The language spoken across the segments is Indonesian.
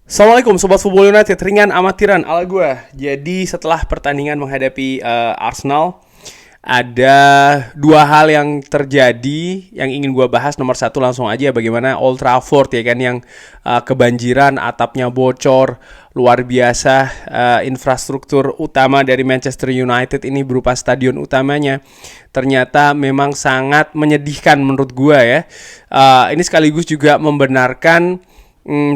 Assalamualaikum Sobat Football United, ringan amatiran ala gue. Jadi setelah pertandingan menghadapi Arsenal, ada dua hal yang terjadi yang ingin gue bahas. Nomor satu langsung aja bagaimana Old Trafford ya kan yang kebanjiran, atapnya bocor, luar biasa. Infrastruktur utama dari Manchester United ini berupa stadion utamanya ternyata memang sangat menyedihkan menurut gue ya. Ini sekaligus juga membenarkan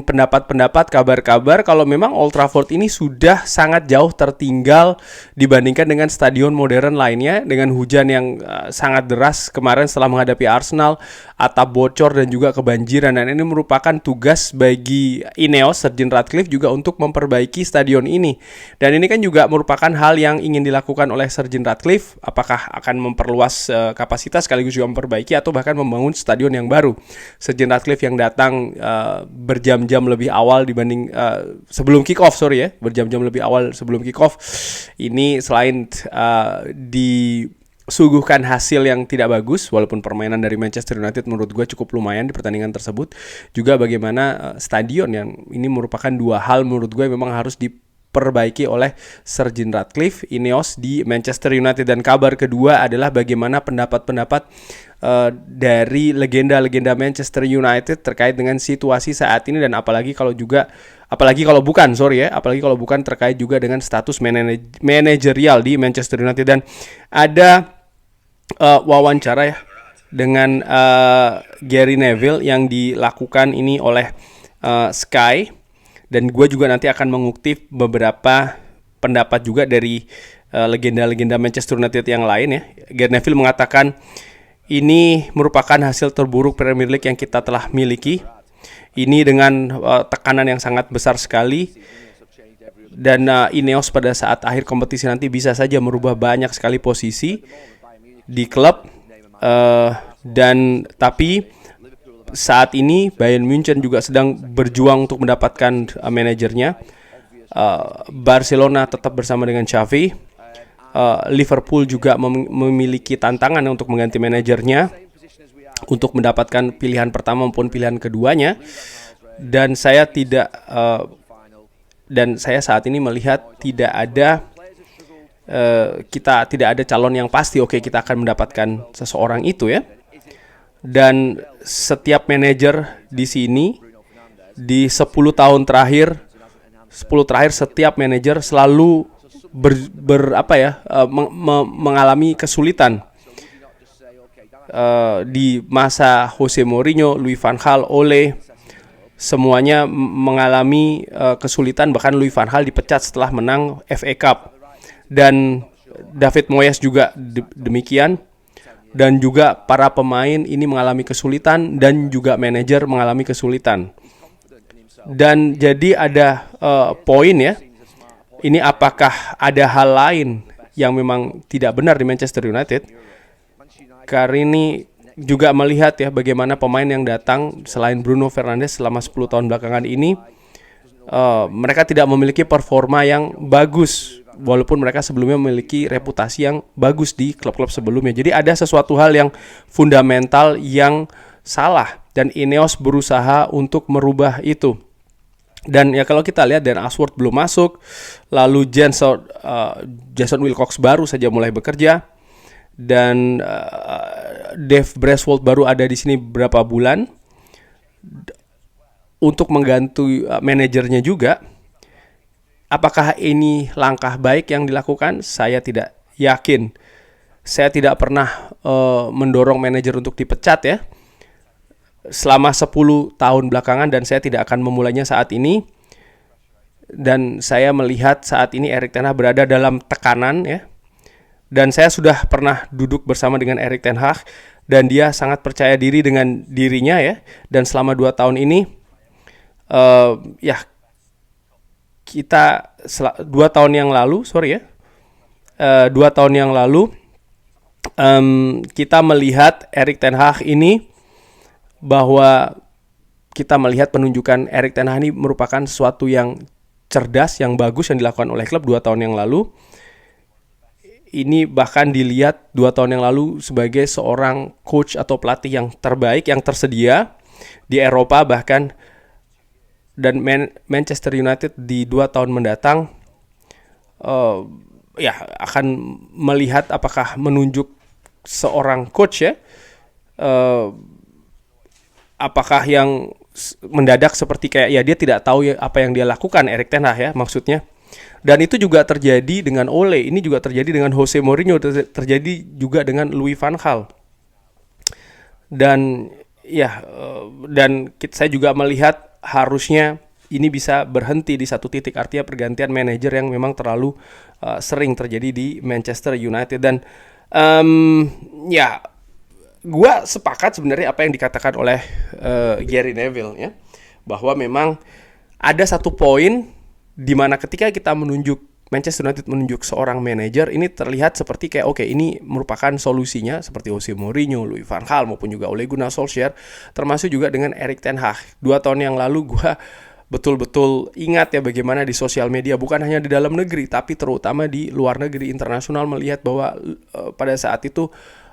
pendapat-pendapat, kabar-kabar kalau memang Old Trafford ini sudah sangat jauh tertinggal dibandingkan dengan stadion modern lainnya. Dengan hujan yang sangat deras kemarin setelah menghadapi Arsenal, atap bocor dan juga kebanjiran, dan ini merupakan tugas bagi Ineos, Sir Jim Ratcliffe juga untuk memperbaiki stadion ini. Dan ini kan juga merupakan hal yang ingin dilakukan oleh Sir Jim Ratcliffe, apakah akan memperluas kapasitas sekaligus juga memperbaiki atau bahkan membangun stadion yang baru. Sir Jim Ratcliffe yang datang berjam-jam lebih awal dibanding sebelum kick off, berjam-jam lebih awal sebelum kick off. Ini selain disuguhkan hasil yang tidak bagus, walaupun permainan dari Manchester United menurut gue cukup lumayan di pertandingan tersebut, juga bagaimana stadion yang ini merupakan dua hal menurut gue memang harus diperbaiki oleh Sir Jim Ratcliffe, Ineos di Manchester United. Dan kabar kedua adalah bagaimana pendapat-pendapat dari legenda-legenda Manchester United terkait dengan situasi saat ini, dan apalagi kalau bukan terkait juga dengan status manajerial di Manchester United. Dan ada wawancara ya dengan Gary Neville yang dilakukan ini oleh Sky, dan gue juga nanti akan mengutip beberapa pendapat juga dari legenda-legenda Manchester United yang lain ya. Gary Neville mengatakan ini merupakan hasil terburuk Premier League yang kita telah miliki. Ini dengan tekanan yang sangat besar sekali. Dan Ineos pada saat akhir kompetisi nanti bisa saja merubah banyak sekali posisi di klub. Tapi saat ini Bayern Munchen juga sedang berjuang untuk mendapatkan manajernya. Barcelona tetap bersama dengan Xavi. Liverpool juga memiliki tantangan untuk mengganti manajernya untuk mendapatkan pilihan pertama maupun pilihan keduanya. Dan saya saat ini melihat tidak ada calon yang pasti. Oke, kita akan mendapatkan seseorang itu ya. Dan setiap manajer di sini di 10 tahun terakhir setiap manajer selalu mengalami kesulitan. Di masa Jose Mourinho, Louis van Gaal, Ole, semuanya mengalami kesulitan. Bahkan Louis van Gaal dipecat setelah menang FA Cup. Dan David Moyes juga demikian. Dan juga para pemain ini mengalami kesulitan, dan juga manajer mengalami kesulitan. Dan jadi ada poin ya. Ini apakah ada hal lain yang memang tidak benar di Manchester United? Karena ini juga melihat ya bagaimana pemain yang datang selain Bruno Fernandes selama 10 tahun belakangan ini, mereka tidak memiliki performa yang bagus, walaupun mereka sebelumnya memiliki reputasi yang bagus di klub-klub sebelumnya. Jadi ada sesuatu hal yang fundamental yang salah, dan Ineos berusaha untuk merubah itu. Dan ya kalau kita lihat, Dan Ashworth belum masuk, lalu Jason Wilcox baru saja mulai bekerja, dan Dave Braithwaite baru ada di sini beberapa bulan untuk mengganti manajernya juga. Apakah ini langkah baik yang dilakukan? Saya tidak yakin. Saya tidak pernah mendorong manajer untuk dipecat ya selama 10 tahun belakangan, dan saya tidak akan memulainya saat ini. Dan saya melihat saat ini Erik ten Hag berada dalam tekanan ya. Dan saya sudah pernah duduk bersama dengan Erik ten Hag, dan dia sangat percaya diri dengan dirinya ya. Dan selama 2 tahun ini kita 2 tahun yang lalu kita melihat Erik ten Hag ini, bahwa kita melihat penunjukan Erik ten Hag ini merupakan sesuatu yang cerdas, yang bagus yang dilakukan oleh klub 2 tahun yang lalu. Ini bahkan dilihat 2 tahun yang lalu sebagai seorang coach atau pelatih yang terbaik yang tersedia di Eropa bahkan. dan Manchester United di 2 tahun mendatang ya akan melihat apakah menunjuk seorang coach ya, apakah yang mendadak seperti kayak ya dia tidak tahu ya apa yang dia lakukan, Erik ten Hag ya maksudnya. Dan itu juga terjadi dengan Ole, ini juga terjadi dengan Jose Mourinho, terjadi juga dengan Louis van Gaal. Dan ya saya juga melihat harusnya ini bisa berhenti di satu titik, artinya pergantian manajer yang memang terlalu sering terjadi di Manchester United. Dan ya gue sepakat sebenarnya apa yang dikatakan oleh Gary Neville ya, bahwa memang ada satu poin di mana ketika kita Manchester United menunjuk seorang manajer, ini terlihat seperti kayak oke, ini merupakan solusinya seperti Jose Mourinho, Louis van Gaal maupun juga Ole Gunnar Solskjaer, termasuk juga dengan Erik ten Hag. 2 tahun yang lalu gue betul-betul ingat ya bagaimana di sosial media, bukan hanya di dalam negeri tapi terutama di luar negeri internasional, melihat bahwa pada saat itu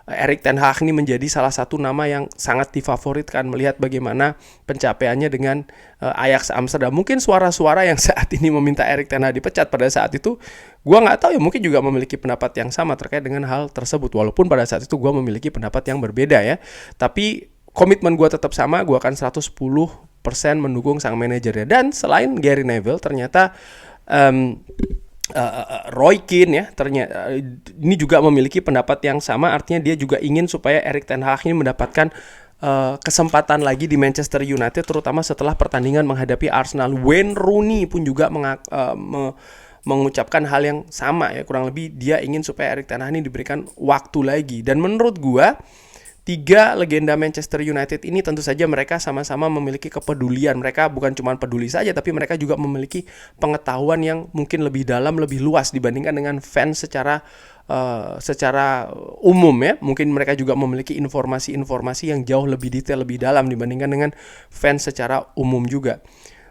Erik ten Hag ini menjadi salah satu nama yang sangat difavoritkan, melihat bagaimana pencapaiannya dengan Ajax Amsterdam. Mungkin suara-suara yang saat ini meminta Erik ten Hag dipecat pada saat itu, gue nggak tahu ya, mungkin juga memiliki pendapat yang sama terkait dengan hal tersebut. Walaupun pada saat itu gue memiliki pendapat yang berbeda ya, tapi komitmen gue tetap sama, gue akan 110% mendukung sang manajernya. Dan selain Gary Neville, ternyata Roy Keane ya, ternyata ini juga memiliki pendapat yang sama, artinya dia juga ingin supaya Erik ten Hag ini mendapatkan kesempatan lagi di Manchester United, terutama setelah pertandingan menghadapi Arsenal. Wayne Rooney pun juga mengucapkan hal yang sama ya, kurang lebih dia ingin supaya Erik ten Hag ini diberikan waktu lagi. Dan menurut gua 3 legenda Manchester United ini tentu saja mereka sama-sama memiliki kepedulian. Mereka bukan cuma peduli saja, tapi mereka juga memiliki pengetahuan yang mungkin lebih dalam, lebih luas dibandingkan dengan fans secara umum ya. Mungkin mereka juga memiliki informasi-informasi yang jauh lebih detail, lebih dalam dibandingkan dengan fans secara umum juga.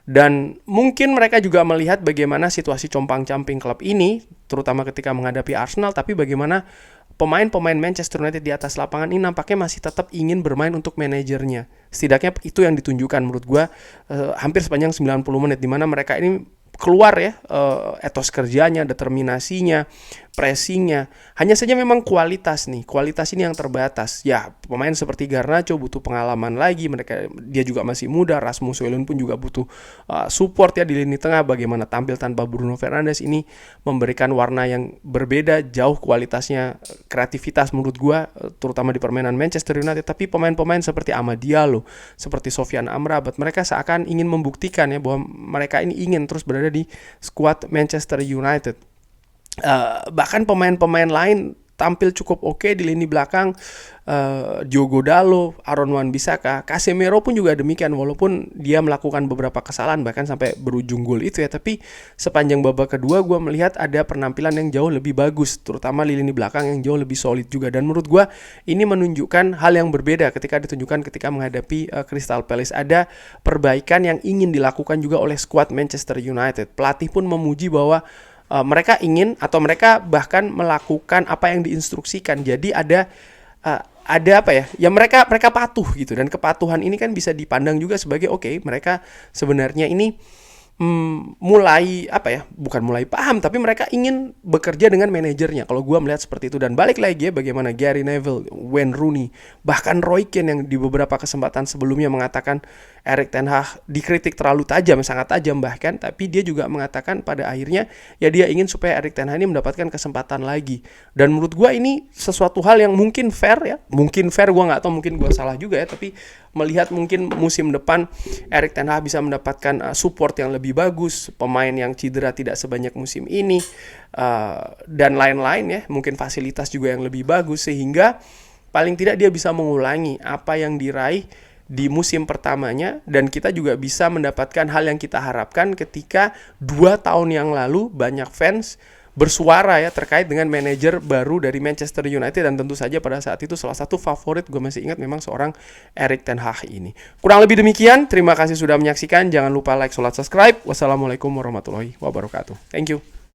Dan mungkin mereka juga melihat bagaimana situasi compang-camping klub ini, terutama ketika menghadapi Arsenal, tapi bagaimana pemain-pemain Manchester United di atas lapangan ini nampaknya masih tetap ingin bermain untuk manajernya. Setidaknya itu yang ditunjukkan menurut gue hampir sepanjang 90 menit, di mana mereka ini keluar ya etos kerjanya, determinasinya, pressingnya. Hanya saja memang kualitas ini yang terbatas. Ya, pemain seperti Garnacho butuh pengalaman lagi, dia juga masih muda. Rasmus Højlund pun juga butuh support ya di lini tengah. Bagaimana tampil tanpa Bruno Fernandes ini memberikan warna yang berbeda, jauh kualitasnya, kreativitas menurut gua terutama di permainan Manchester United. Tapi pemain-pemain seperti Amad Diallo, seperti Sofyan Amrabat, mereka seakan ingin membuktikan ya bahwa mereka ini ingin terus berada di skuad Manchester United. Bahkan pemain-pemain lain tampil cukup oke di lini belakang, Diogo Dalot, Aaron Wan-Bissaka, Casemiro pun juga demikian, walaupun dia melakukan beberapa kesalahan bahkan sampai berujung gol itu ya, tapi sepanjang babak kedua gue melihat ada penampilan yang jauh lebih bagus, terutama di lini belakang yang jauh lebih solid juga. Dan menurut gue ini menunjukkan hal yang berbeda ketika menghadapi Crystal Palace. Ada perbaikan yang ingin dilakukan juga oleh skuad Manchester United. Pelatih pun memuji bahwa mereka ingin atau mereka bahkan melakukan apa yang diinstruksikan. Jadi ada apa ya? Ya mereka patuh gitu, dan kepatuhan ini kan bisa dipandang juga sebagai oke, mereka sebenarnya ini bukan mulai paham, tapi mereka ingin bekerja dengan manajernya. Kalau gue melihat seperti itu. Dan balik lagi ya, bagaimana Gary Neville, Wayne Rooney, bahkan Roy Keane yang di beberapa kesempatan sebelumnya mengatakan Erik ten Hag dikritik terlalu tajam, sangat tajam bahkan, tapi dia juga mengatakan pada akhirnya ya dia ingin supaya Erik ten Hag ini mendapatkan kesempatan lagi. Dan menurut gue ini sesuatu hal yang mungkin fair ya, gue nggak tahu, mungkin gue salah juga ya, tapi melihat mungkin musim depan Erik ten Hag bisa mendapatkan support yang lebih bagus, pemain yang cedera tidak sebanyak musim ini, dan lain-lain ya, mungkin fasilitas juga yang lebih bagus, sehingga paling tidak dia bisa mengulangi apa yang diraih di musim pertamanya, dan kita juga bisa mendapatkan hal yang kita harapkan ketika 2 tahun yang lalu banyak fans bersuara ya terkait dengan manajer baru dari Manchester United. Dan tentu saja pada saat itu salah satu favorit gue masih ingat memang seorang Erik ten Hag ini. Kurang lebih demikian, terima kasih sudah menyaksikan. Jangan lupa like, subscribe. Wassalamualaikum warahmatullahi wabarakatuh. Thank you.